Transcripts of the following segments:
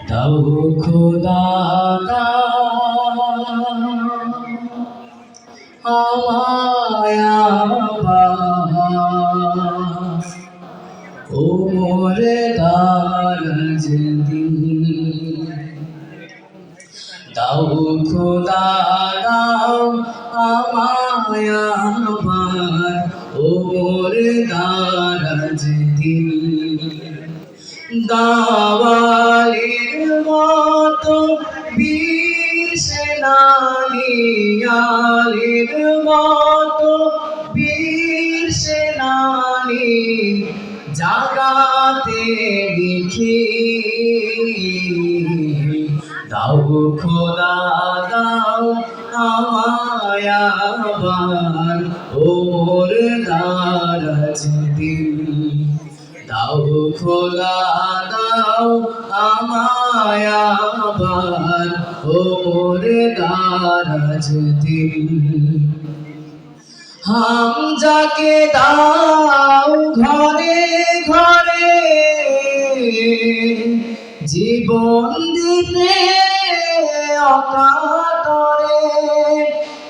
দাও খোদা আমায় আবার ও মোরে দারাজ দিন। দাও খোদা দাও আমায় আবার ও মোরে দারাজ দিন। দাওয়ালির মতো বীর সেনানী, আলীর মতো বীর সেনানী জাগাতে লিখি। দাও খোদা দাও আমায় আবার ও মোর দারাজ দিন। দাও খোদা দাও আমায় আবার ও মোর দারাজ দিন। হামজাকে দাও ঘরে ঘরে জীবন দিতে অকাতরে।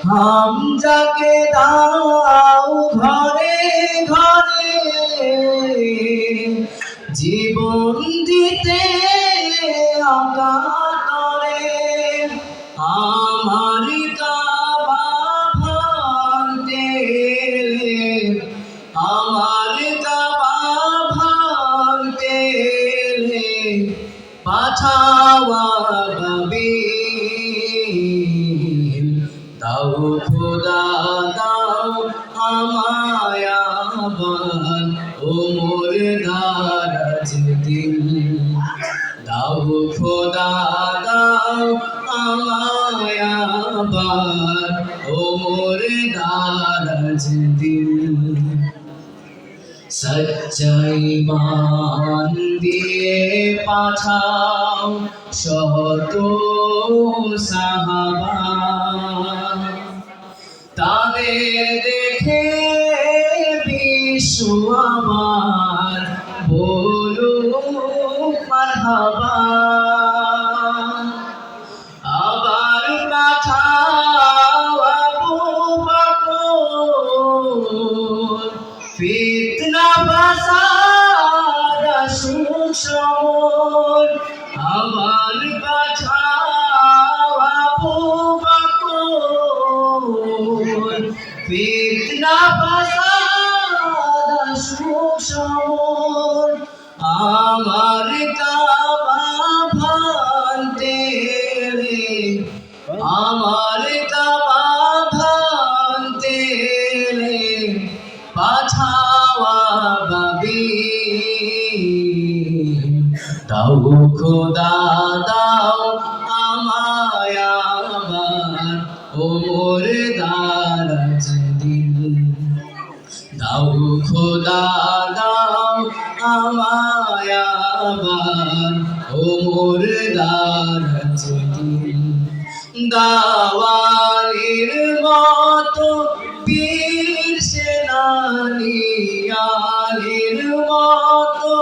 হামজাকে দাও ঘরে ঘরে জীবন দিতে অকাতরে। আমার কাবা ভাঙতে আমার কাবা ভাঙতে পাঠাওয়া বাবিল। দাও খোদা দাও আমায় আবার ও মোর দারাজ দিন। দাও খোদা দাও আমায় আবার ও মোর দারাজ দিন। সচ্চাই মান দিয়ে পাঠাও শত সাহাবা, তাদের দেখে বিশ্ব আমার বলুক মারহাবা। আবার পাঠাও আবু বকর, ফিতনা ফাসাদ আসুক সমর। আবার পাঠাও আবু বকর, ফিতনা ফাসাদ আসুক সমর। আমার কাবা ভাঙতে আমার কাবা ভাঙতে পাঠাওয়া বাবিল। দাও খোদা দাও আমায় আবার ও মোর দারাজ দিন। দাও খোদা দাও আমায় আবার ও মোর দারাজ দিন। দাওয়ালির মতো বীর সেনানী, আলীর মতো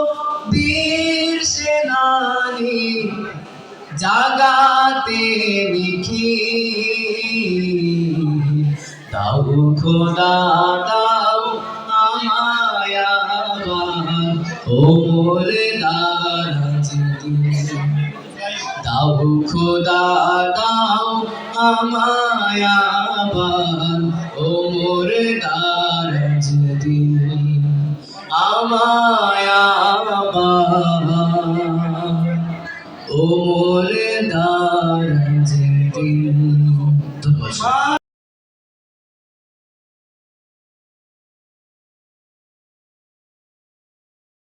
বীর সেনানী জাগাতে লিখি। দাও খোদা দাও আমায় আবার ও মোর দারাজ দিন। দাও খোদা দাও আমায় আবার ও মোর দারাজ দিন। আমায় আবার ও মোর দারাজ দিন।